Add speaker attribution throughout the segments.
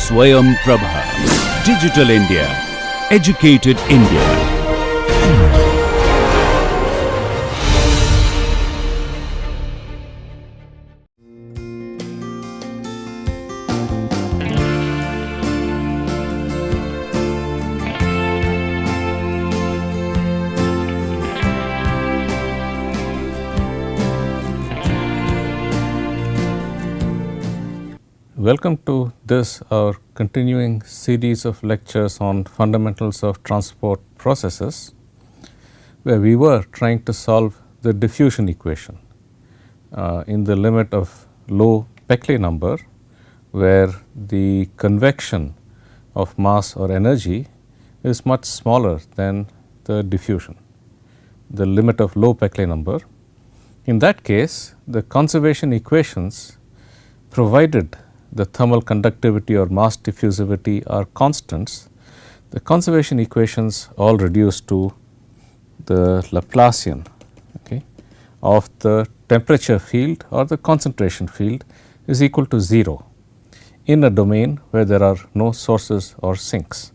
Speaker 1: Swayam Prabha. Digital India. Educated India.
Speaker 2: Welcome to this our continuing series of lectures on fundamentals of transport processes, where we were trying to solve the diffusion equation in the limit of low Peckley number, where the convection of mass or energy is much smaller than the diffusion, the limit of low Peckley number. In that case, the conservation equations, provided the thermal conductivity or mass diffusivity are constants, the conservation equations all reduce to the Laplacian of the temperature field or the concentration field is equal to 0 in a domain where there are no sources or sinks.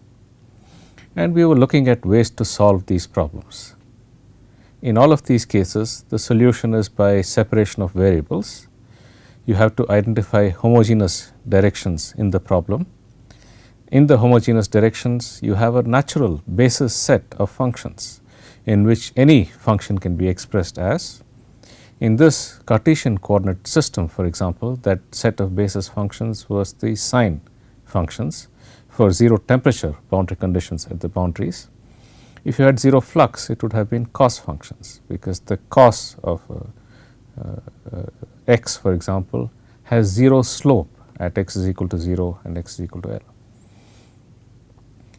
Speaker 2: And we were looking at ways to solve these problems. In all of these cases, the solution is by separation of variables. You have to identify homogeneous directions in the problem. In the homogeneous directions, you have a natural basis set of functions in which any function can be expressed as. In this Cartesian coordinate system, for example, that set of basis functions was the sine functions for 0 temperature boundary conditions at the boundaries. If you had 0 flux, it would have been cos functions, because the cos of x, for example, has 0 slope at x is equal to 0 and x is equal to L.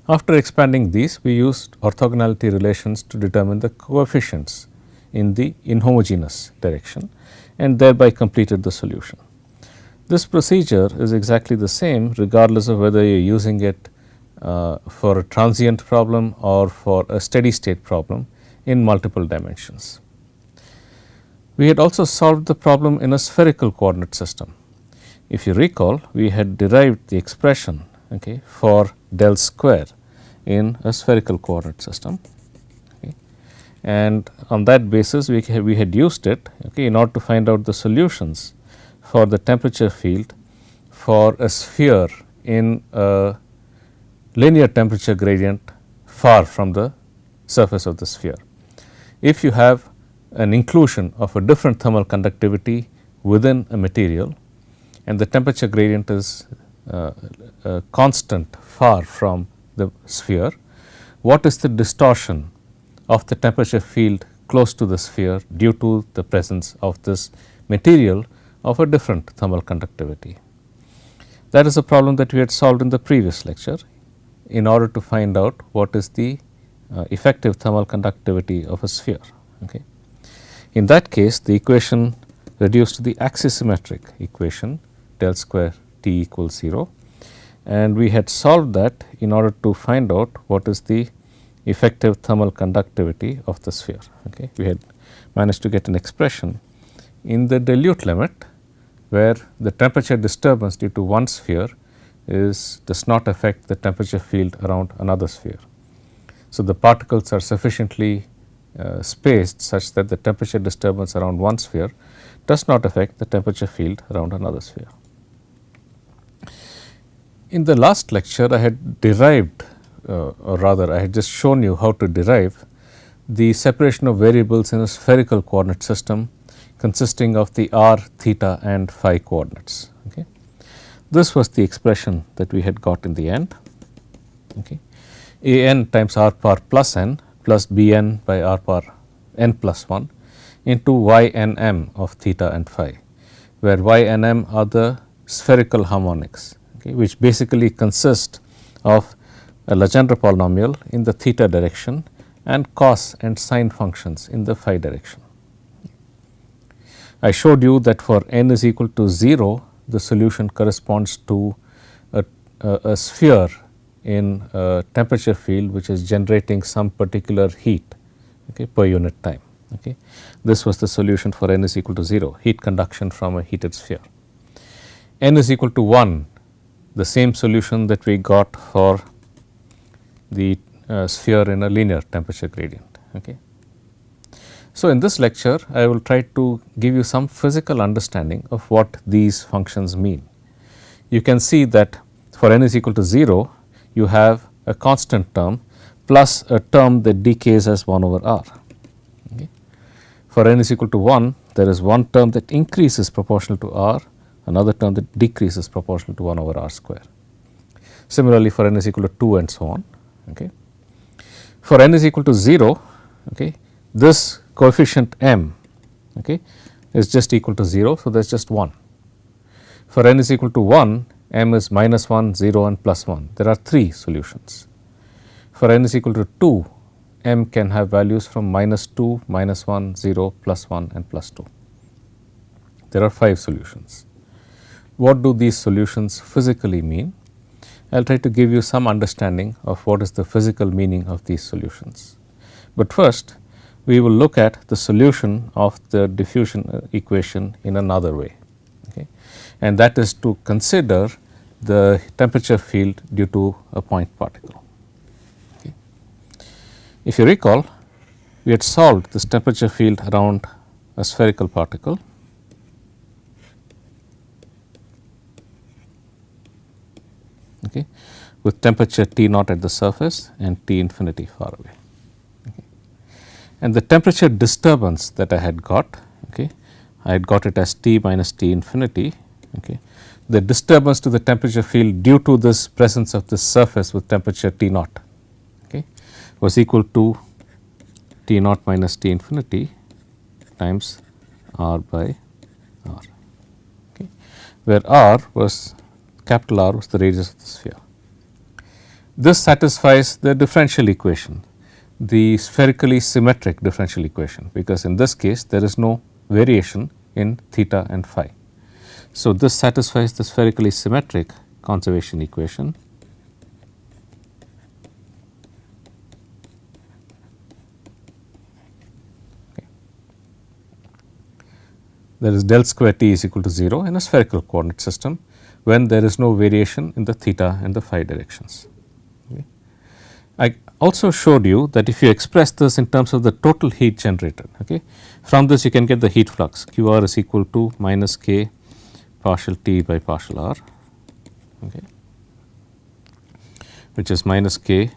Speaker 2: After expanding these, we used orthogonality relations to determine the coefficients in the inhomogeneous direction and thereby completed the solution. This procedure is exactly the same regardless of whether you are using it for a transient problem or for a steady state problem in multiple dimensions. We had also solved the problem in a spherical coordinate system. If you recall, we had derived the expression for del square in a spherical coordinate system, and on that basis we had used it in order to find out the solutions for the temperature field for a sphere in a linear temperature gradient far from the surface of the sphere. If you have an inclusion of a different thermal conductivity within a material and the temperature gradient is constant far from the sphere, what is the distortion of the temperature field close to the sphere due to the presence of this material of a different thermal conductivity? That is a problem that we had solved in the previous lecture in order to find out what is the effective thermal conductivity of a sphere. In that case, the equation reduced to the axisymmetric equation del square T equals 0, and we had solved that in order to find out what is the effective thermal conductivity of the sphere. We had managed to get an expression in the dilute limit where the temperature disturbance due to one sphere does not affect the temperature field around another sphere. So, the particles are sufficiently spaced such that the temperature disturbance around one sphere does not affect the temperature field around another sphere. In the last lecture, I had derived or rather I had just shown you how to derive the separation of variables in a spherical coordinate system consisting of the r, theta and phi coordinates. This was the expression that we had got in the end. A n times r power plus n plus b n by r power n plus 1 into y n m of theta and phi, where y and m are the spherical harmonics, which basically consist of a Legendre polynomial in the theta direction and cos and sine functions in the phi direction. I showed you that for n is equal to 0, the solution corresponds to a sphere in a temperature field which is generating some particular heat per unit time. This was the solution for n is equal to 0, heat conduction from a heated sphere. N is equal to 1 the same solution that we got for the sphere in a linear temperature gradient. Okay. So, in this lecture I will try to give you some physical understanding of what these functions mean. You can see that for n is equal to 0, you have a constant term plus a term that decays as 1 over r. Okay. For n is equal to 1, there is one term that increases proportional to r, another term that decreases proportional to 1 over r square. Similarly, for n is equal to 2 and so on. Okay. For n is equal to 0, okay, this coefficient m, okay, is just equal to 0. So, there is just 1. For n is equal to 1, m is minus 1, 0 and plus 1. There are 3 solutions. For n is equal to 2, m can have values from minus 2, minus 1, 0, plus 1 and plus 2. There are 5 solutions. What do these solutions physically mean? I will try to give you some understanding of what is the physical meaning of these solutions. But first, we will look at the solution of the diffusion equation in another way, okay, and that is to consider the temperature field due to a point particle. Okay. If you recall, we had solved this temperature field around a spherical particle. Okay, with temperature T naught at the surface and T infinity far away. Okay. And the temperature disturbance that I had got, okay, I had got it as T minus T infinity. Okay. The disturbance to the temperature field due to this presence of this surface with temperature T naught, okay, was equal to T naught minus T infinity times R by R, okay, where R was capital R was the radius of the sphere. This satisfies the differential equation, the spherically symmetric differential equation, because in this case there is no variation in theta and phi. So, this satisfies the spherically symmetric conservation equation. Okay. There is del square T is equal to 0 in a spherical coordinate system when there is no variation in the theta and the phi directions. Okay. I also showed you that if you express this in terms of the total heat generated, okay, from this you can get the heat flux Qr is equal to minus K partial T by partial R, okay, which is minus K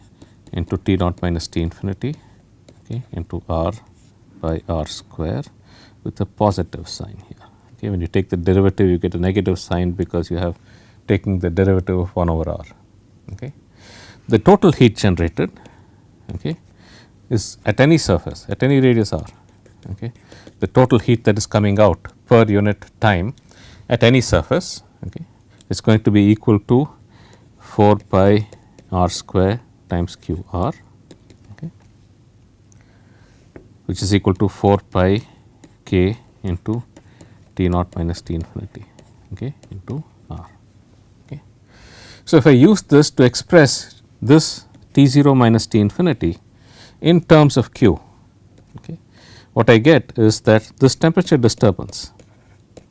Speaker 2: into T naught minus T infinity, okay, into R by R square with a positive sign here. Okay, when you take the derivative, you get a negative sign because you have taken the derivative of 1 over R. Okay. The total heat generated, okay, is at any surface, at any radius R. Okay. The total heat that is coming out per unit time at any surface, okay, is going to be equal to 4 pi R square times Q R, okay, which is equal to 4 pi K into T naught minus T infinity, okay, into R. Okay. So, if I use this to express this T 0 minus T infinity in terms of Q, okay, what I get is that this temperature disturbance,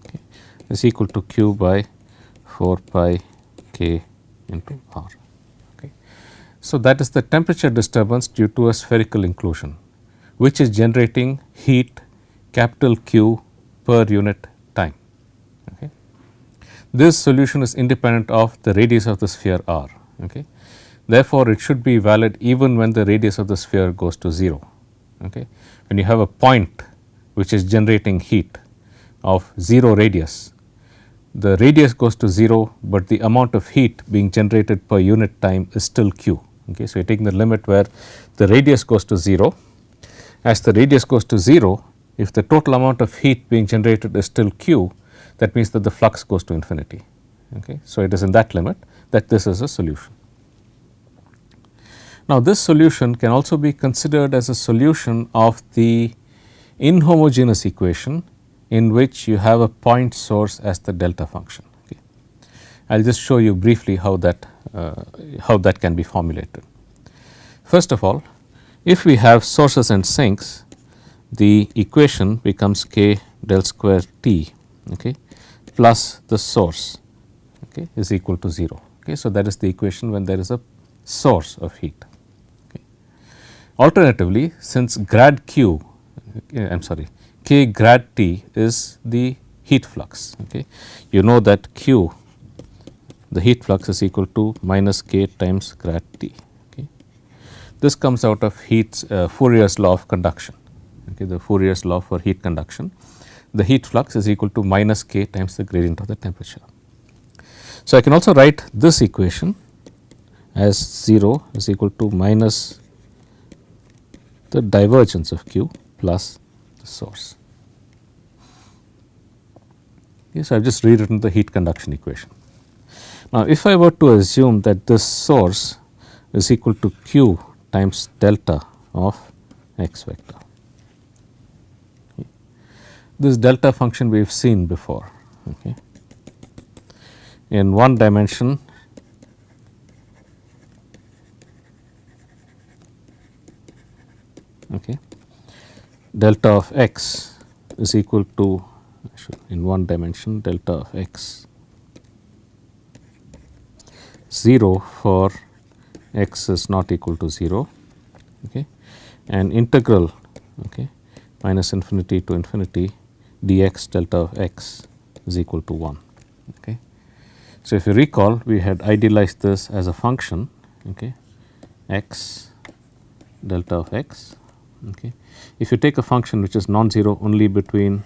Speaker 2: okay, is equal to Q by 4 pi K into R. Okay. So, that is the temperature disturbance due to a spherical inclusion, which is generating heat capital Q per unit time. Okay. This solution is independent of the radius of the sphere R. Okay. Therefore, it should be valid even when the radius of the sphere goes to 0. Okay. When you have a point which is generating heat of 0 radius, the radius goes to 0, but the amount of heat being generated per unit time is still Q. Okay. So, you are taking the limit where the radius goes to 0. As the radius goes to 0, if the total amount of heat being generated is still Q, that means that the flux goes to infinity. Okay. So, it is in that limit that this is a solution. Now, this solution can also be considered as a solution of the inhomogeneous equation in which you have a point source as the delta function. Okay. I will just show you briefly how that can be formulated. First of all, if we have sources and sinks, the equation becomes K del square T, okay, plus the source, okay, is equal to 0. Okay. So, that is the equation when there is a source of heat. Okay. Alternatively, since grad q, I am sorry, k grad T is the heat flux. Okay. You know that q, the heat flux, is equal to minus k times grad T. Okay. This comes out of Fourier's law of conduction. Okay. The Fourier's law for heat conduction. The heat flux is equal to minus k times the gradient of the temperature. So, I can also write this equation as 0 is equal to minus the divergence of q plus the source. Okay, so, I have just rewritten the heat conduction equation. Now, if I were to assume that this source is equal to q times delta of x vector, okay. This delta function we have seen before. Okay. In one dimension, okay, delta of x is equal to, in one dimension, delta of x 0 for x is not equal to 0, okay, and integral, okay, minus infinity to infinity dx delta of x is equal to 1. Okay. So, if you recall, we had idealized this as a function, okay, x delta of x. Okay. If you take a function which is non-zero only between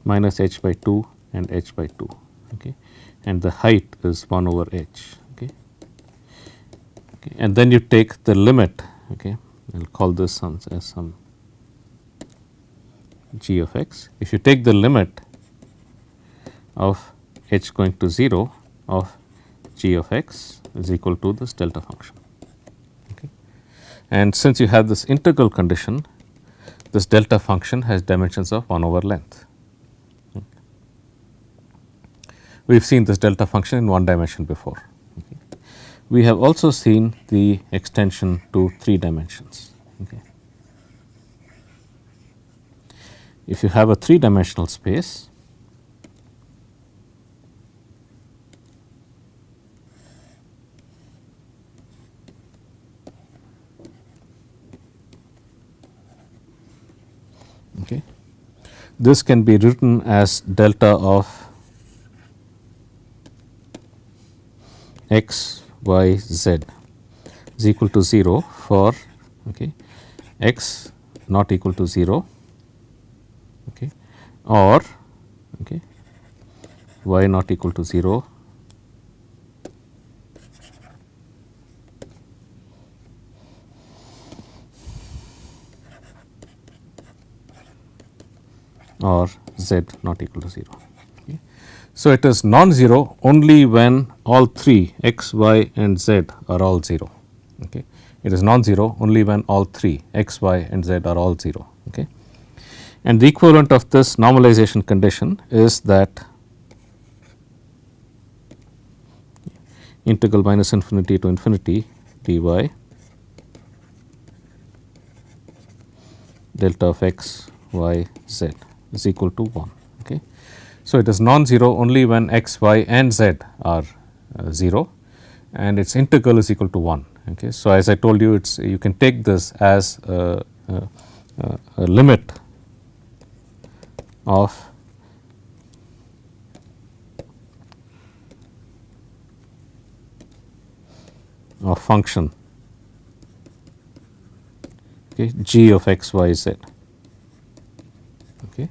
Speaker 2: minus h by 2 and h by 2, okay, and the height is 1 over h, okay. Okay. And then you take the limit, okay, I will call this as some g of x. If you take the limit of h going to 0 of g of x is equal to this delta function. Okay. And since you have this integral condition, this delta function has dimensions of 1 over length. Okay. We have seen this delta function in one dimension before. Okay. We have also seen the extension to 3 dimensions. Okay. If you have a 3-dimensional space, okay, this can be written as delta of x, y, z is equal to 0 for, okay, x not equal to 0, okay, or, okay, y not equal to 0, or z not equal to 0. Okay. So, it is non-zero only when all 3 x, y and z are all 0. Okay. It is non-zero only when all 3 x, y and z are all 0. Okay. And the equivalent of this normalization condition is that integral minus infinity to infinity dy delta of x, y, z is equal to 1. Okay. So, it is non-zero only when x, y and z are 0 and its integral is equal to 1. Okay. So, as I told you, it's you can take this as a limit of function, okay, g of x, y, z, okay,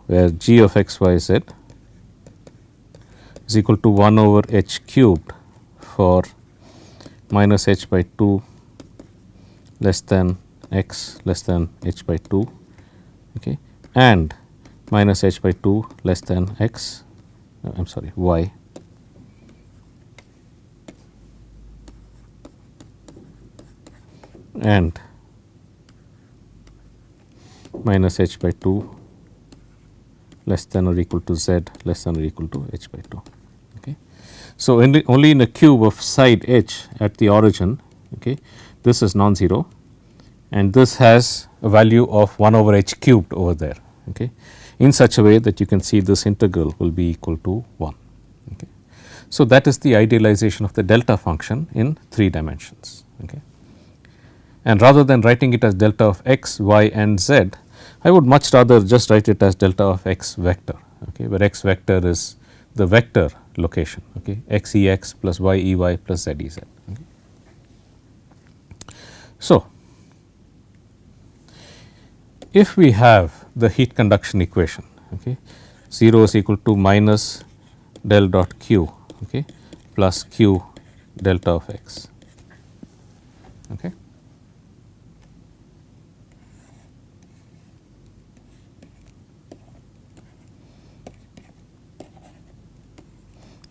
Speaker 2: where g of x, y, z is equal to 1 over h cubed for minus h by 2 less than x less than h by 2, okay, and minus h by 2 less than x, I am sorry, y, and minus h by 2 less than or equal to z less than or equal to h by 2. Okay. So, only in a cube of side h at the origin, okay, this is non-zero and this has a value of 1 over h cubed over there, okay, in such a way that you can see this integral will be equal to 1. So, that is the idealization of the delta function in 3 dimensions. Okay. And rather than writing it as delta of x, y and z, I would much rather just write it as delta of x vector, okay, where x vector is the vector location, okay, x e x plus y e y plus z e z. Okay. So, if we have the heat conduction equation, okay, 0 is equal to minus del dot q, okay, plus q delta of x. Okay.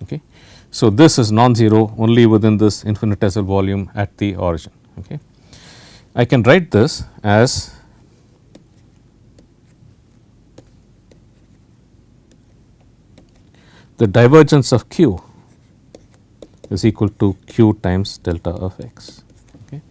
Speaker 2: Okay. So, this is non-zero only within this infinitesimal volume at the origin. Okay. I can write this as the divergence of q is equal to q times delta of x. Okay.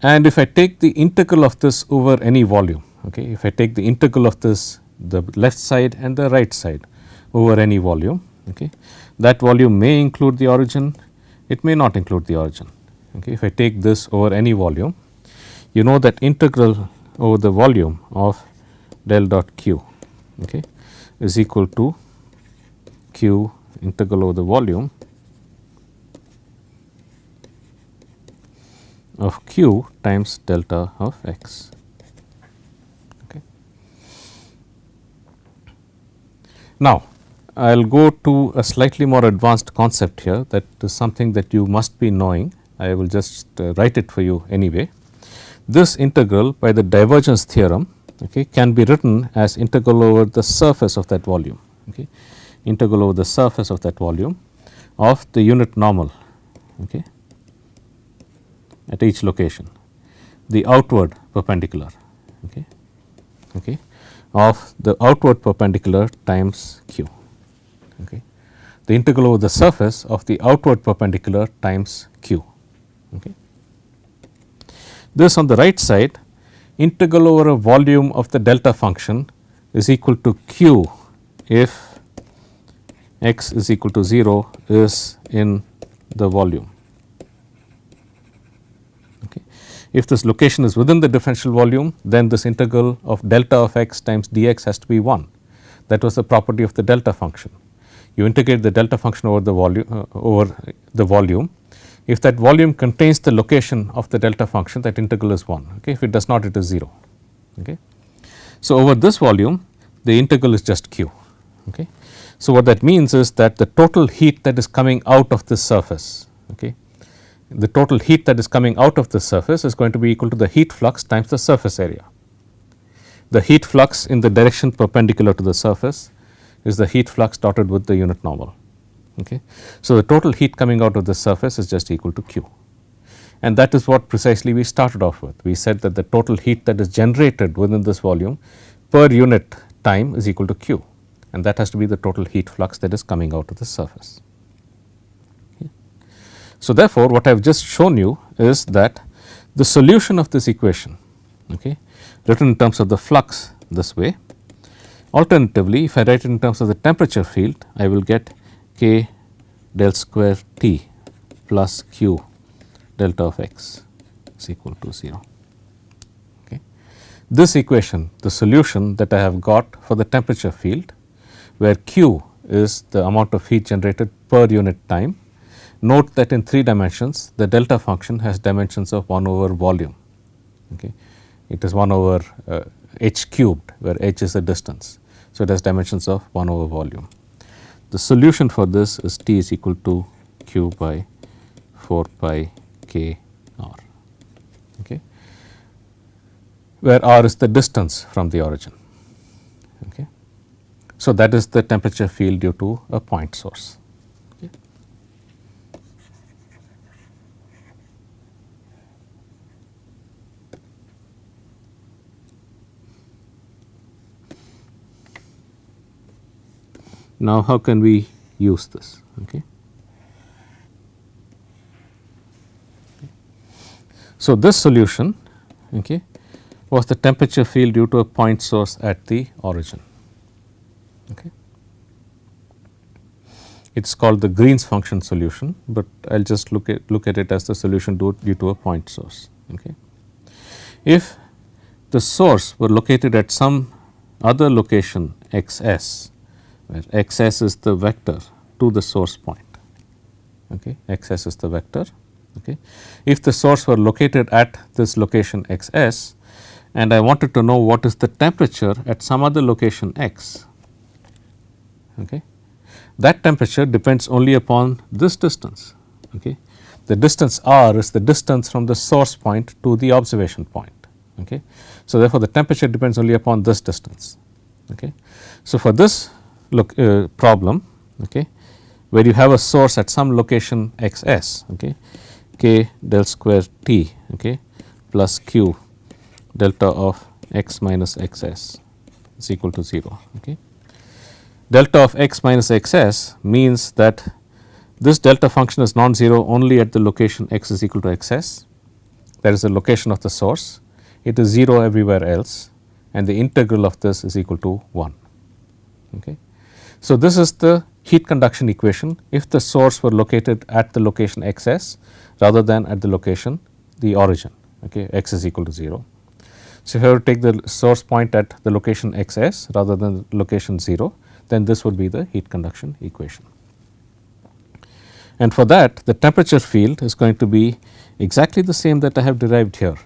Speaker 2: And if I take the integral of this over any volume, okay, if I take the integral of this, the left side and the right side over any volume, okay, that volume may include the origin, it may not include the origin. Okay. If I take this over any volume, you know that integral over the volume of del dot q, okay, is equal to q integral over the volume of q times delta of x. Okay. Now, I will go to a slightly more advanced concept here, that is something that you must be knowing. I will just write it for you anyway. This integral by the divergence theorem, okay, can be written as integral over the surface of that volume, okay, integral over the surface of that volume of the unit normal, okay, at each location, the outward perpendicular, okay, okay, of the outward perpendicular times q. Okay. The integral over the surface of the outward perpendicular times q. Okay. This on the right side, integral over a volume of the delta function is equal to q if x is equal to 0 is in the volume. Okay. If this location is within the differential volume, then this integral of delta of x times dx has to be 1. That was the property of the delta function. You integrate the delta function over the volume. If that volume contains the location of the delta function, that integral is 1. Okay. If it does not, it is 0. Okay. So, over this volume, the integral is just q. Okay. So, what that means is that the total heat that is coming out of this surface, okay, the total heat that is coming out of this surface is going to be equal to the heat flux times the surface area. The heat flux in the direction perpendicular to the surface is the heat flux dotted with the unit normal. Okay. So, the total heat coming out of the surface is just equal to q, and that is what precisely we started off with. We said that the total heat that is generated within this volume per unit time is equal to q, and that has to be the total heat flux that is coming out of the surface. Okay. So, therefore, what I have just shown you is that the solution of this equation, okay, written in terms of the flux this way. Alternatively, if I write it in terms of the temperature field, I will get k del square T plus q delta of x is equal to 0. Okay. This equation, the solution that I have got for the temperature field, where q is the amount of heat generated per unit time. Note that in 3 dimensions, the delta function has dimensions of 1 over volume. Okay. It is 1 over h cubed, where h is the distance. So, it has dimensions of 1 over volume. The solution for this is T is equal to q by 4 pi k r, okay, where r is the distance from the origin. Okay. So, that is the temperature field due to a point source. Okay. Now, how can we use this? Okay. So, this solution, okay, was the temperature field due to a point source at the origin. Okay. It is called the Green's function solution, but I will just look at it as the solution due to a point source. Okay. If the source were located at some other location x s, where x s is the vector to the source point, okay, x s is the vector. Okay. If the source were located at this location x s and I wanted to know what is the temperature at some other location x, okay, that temperature depends only upon this distance. Okay. The distance r is the distance from the source point to the observation point. Okay. So, therefore, the temperature depends only upon this distance. Okay. So, for this problem, okay, where you have a source at some location x s, okay, k del square t, okay, plus q delta of x minus x s is equal to 0. Okay. Delta of x minus x s means that this delta function is non-zero only at the location x is equal to x s, that is the location of the source. It is 0 everywhere else, and the integral of this is equal to 1. Okay. So, this is the heat conduction equation if the source were located at the location x s rather than at the location the origin, okay, x is equal to 0. So, if I were to take the source point at the location x s rather than location 0, then this would be the heat conduction equation. And for that, the temperature field is going to be exactly the same that I have derived here,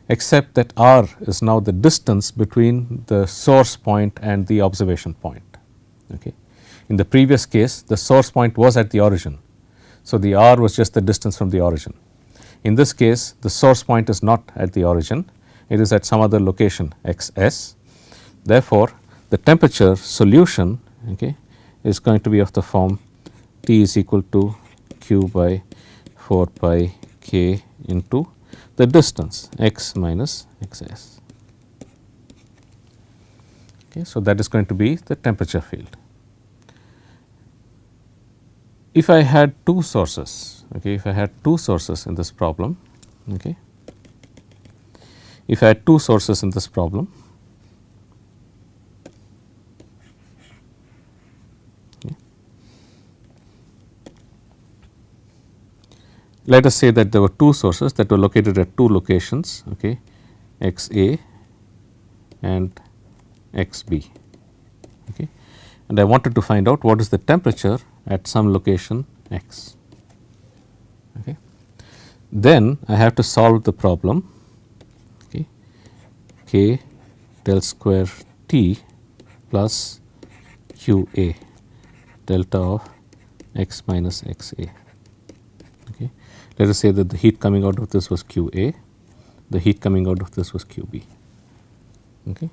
Speaker 2: except that r is now the distance between the source point and the observation point. Okay. In the previous case, the source point was at the origin. So, the r was just the distance from the origin. In this case, the source point is not at the origin, it is at some other location x s. Therefore, the temperature solution, okay, is going to be of the form T is equal to q by 4 pi k into the distance x minus x s. Okay, so, that is going to be the temperature field. If I had two sources, okay, if I had two sources in this problem, okay, if I had two sources in this problem, okay, let us say that there were two sources that were located at two locations, okay, x a and x b, okay, and I wanted to find out what is the temperature at some location x. Okay. Then I have to solve the problem, okay, k del square t plus q a delta of x minus x a. Okay. Let us say that the heat coming out of this was q a, the heat coming out of this was q b, okay,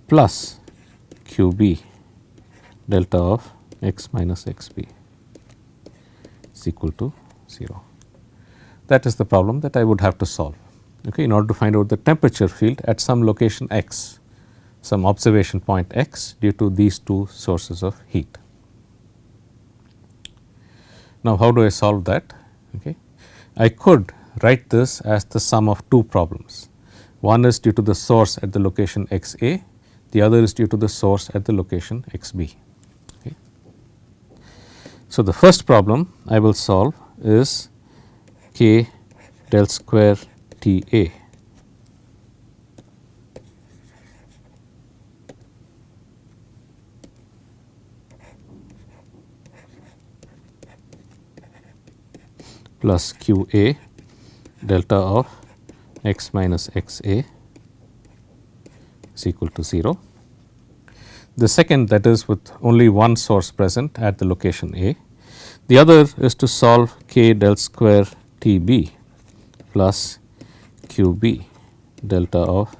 Speaker 2: plus q b delta of x minus x b is equal to 0. That is the problem that I would have to solve, okay, in order to find out the temperature field at some location x, some observation point x due to these two sources of heat. Now, how do I solve that? Okay. I could write this as the sum of two problems. One is due to the source at the location x a, the other is due to the source at the location x b. Okay. So, the first problem I will solve is k del square T a plus q a delta of x minus x a is equal to 0. The second, that is with only one source present at the location A. The other is to solve k del square T b plus q b delta of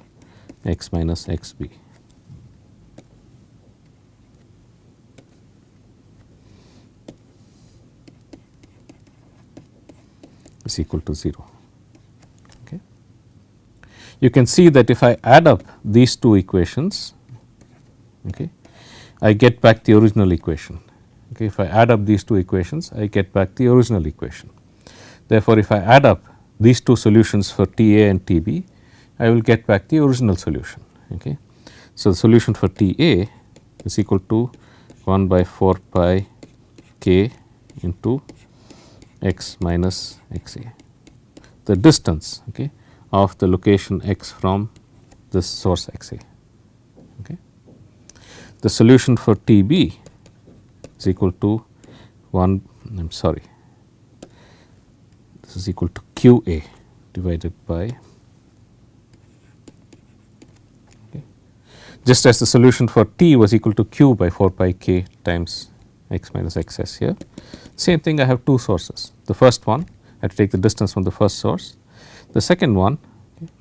Speaker 2: x minus x b. Is equal to 0. Okay. You can see that if I add up these two equations, okay, I get back the original equation. Okay, if I add up these two equations, I get back the original equation. Therefore, if I add up these two solutions for T a and T b, I will get back the original solution. Okay. So, the solution for T a is equal to 1 by 4 pi k into x minus x a, the distance, okay, of the location x from this source x a. Okay. The solution for T b is equal to 1, I am sorry, this is equal to q a divided by, okay, just as the solution for T was equal to q by 4 pi k times x minus x s here. Same thing, I have two sources. The first one, I have to take the distance from the first source. The second one, okay,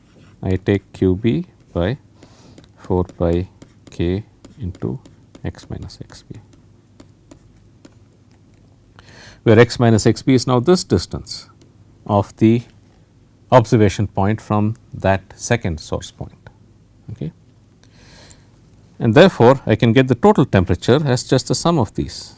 Speaker 2: I take q b by 4 pi k into x minus x b, where x minus x b is now this distance of the observation point from that second source point. Okay. And therefore, I can get the total temperature as just the sum of these.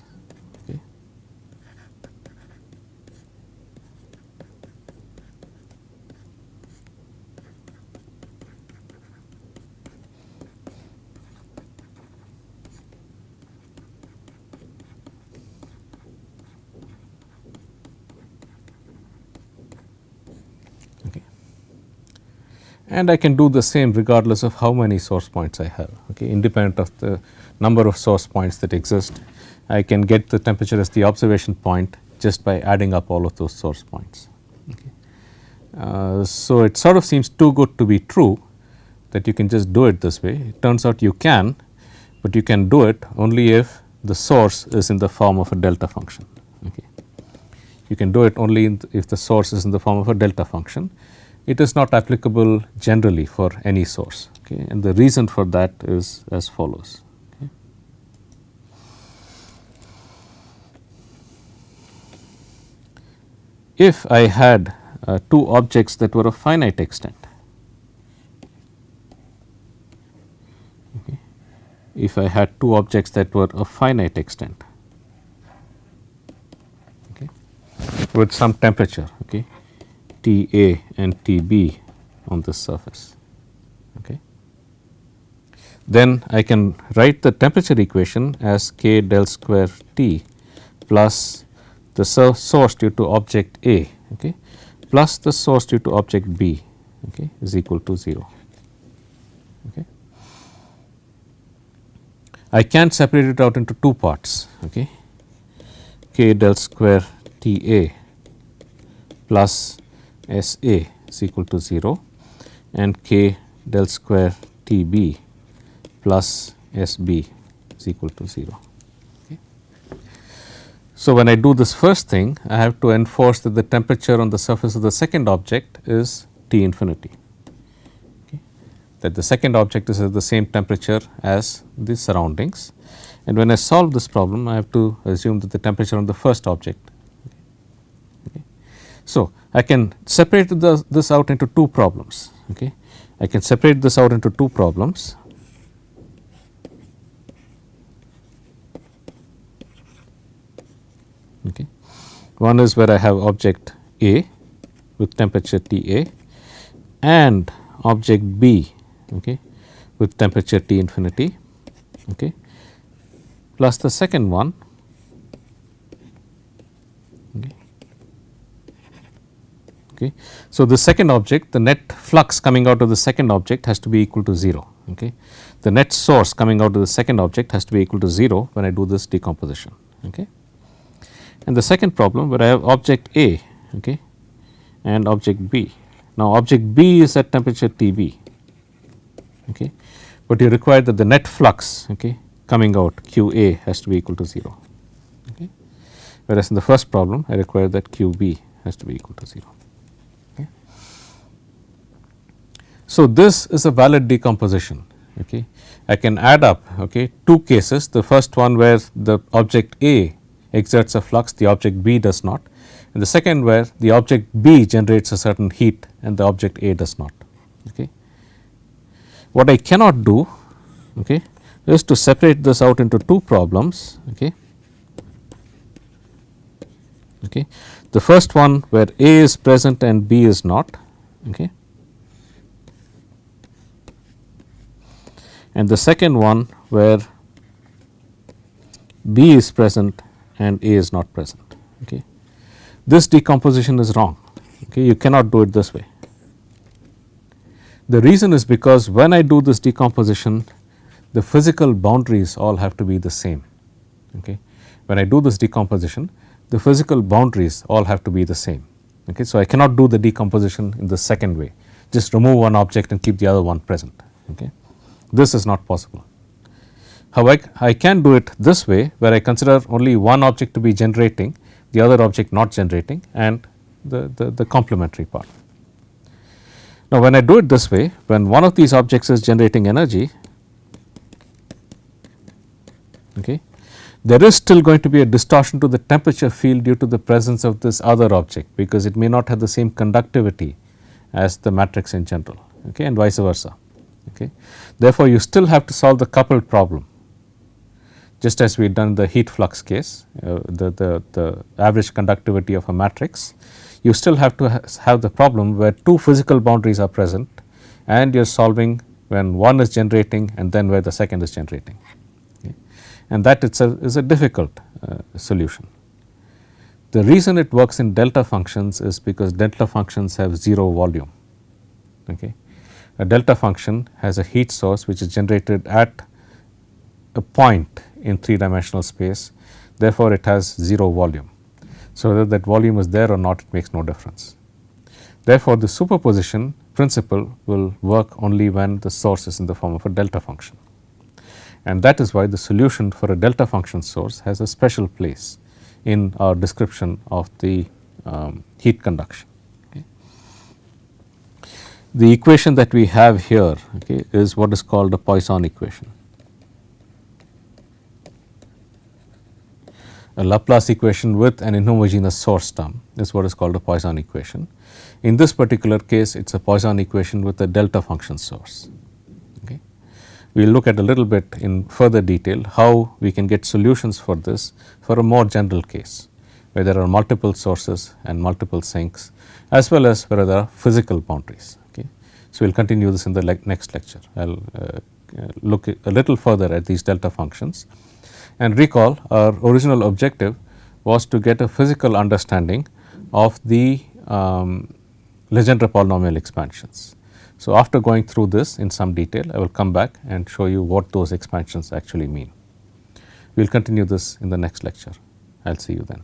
Speaker 2: Okay. And I can do the same regardless of how many source points I have, okay, independent of the number of source points that exist. I can get the temperature as the observation point just by adding up all of those source points. Okay. So it sort of seems too good to be true that you can just do it this way. It turns out you can, but you can do it only if the source is in the form of a delta function. Okay. You can do it only if the source is in the form of a delta function. It is not applicable generally for any source, okay, and the reason for that is as follows. Okay. If I had two objects that were of finite extent, okay, if I had two objects that were of finite extent, okay, with some temperature, okay, T a and T b on this surface, okay, then I can write the temperature equation as k del square T plus the source due to object A, okay, plus the source due to object B, okay, is equal to 0. Okay. I can separate it out into two parts, okay, k del square T a plus S a is equal to 0 and k del square T b plus S b is equal to 0. Okay. So, when I do this first thing, I have to enforce that the temperature on the surface of the second object is T infinity, okay, that the second object is at the same temperature as the surroundings, and when I solve this problem I have to assume that the temperature on the first object. Okay. So, I can separate this out into two problems. Okay. I can separate this out into two problems. Okay. One is where I have object A with temperature T a and object B, okay, with temperature T infinity, okay, plus the second one, okay. Okay. So, the second object, the net flux coming out of the second object has to be equal to 0. Okay. The net source coming out of the second object has to be equal to 0 when I do this decomposition. Okay. And the second problem where I have object A, okay, and object B. Now, object B is at temperature T b, okay, but you require that the net flux, okay, coming out Q A has to be equal to 0. Okay. Whereas, in the first problem I require that Q B has to be equal to 0. So, this is a valid decomposition. Okay. I can add up, okay, two cases, the first one where the object A exerts a flux, the object B does not, and the second where the object B generates a certain heat and the object A does not. Okay. What I cannot do, okay, is to separate this out into two problems. Okay. Okay. The first one where A is present and B is not, okay, and the second one where B is present and A is not present. Okay. This decomposition is wrong. Okay. You cannot do it this way. The reason is because when I do this decomposition, the physical boundaries all have to be the same. Okay. When I do this decomposition, the physical boundaries all have to be the same. Okay. So, I cannot do the decomposition in the second way, just remove one object and keep the other one present. Okay. This is not possible. However, I can do it this way, where I consider only one object to be generating, the other object not generating, and the complementary part. Now, when I do it this way, when one of these objects is generating energy, okay, there is still going to be a distortion to the temperature field due to the presence of this other object, because it may not have the same conductivity as the matrix in general, okay, and vice versa. Okay. Therefore, you still have to solve the coupled problem, just as we had done the heat flux case, the average conductivity of a matrix. You still have to have the problem where two physical boundaries are present, and you are solving when one is generating and then where the second is generating. Okay. And that itself is a difficult solution. The reason it works in delta functions is because delta functions have 0 volume. Okay. A delta function has a heat source which is generated at a point in 3-dimensional space, therefore, it has 0 volume. So, whether that volume is there or not, it makes no difference. Therefore, the superposition principle will work only when the source is in the form of a delta function, and that is why the solution for a delta function source has a special place in our description of the heat conduction. Okay. The equation that we have here, okay, is what is called a Poisson equation. A Laplace equation with an inhomogeneous source term is what is called a Poisson equation. In this particular case, it is a Poisson equation with a delta function source. Okay. We will look at a little bit in further detail how we can get solutions for this for a more general case, where there are multiple sources and multiple sinks, as well as where there are physical boundaries. Okay. So, we will continue this in the next lecture. I will look a little further at these delta functions. And recall, our original objective was to get a physical understanding of the Legendre polynomial expansions. So, after going through this in some detail, I will come back and show you what those expansions actually mean. We will continue this in the next lecture. I will see you then.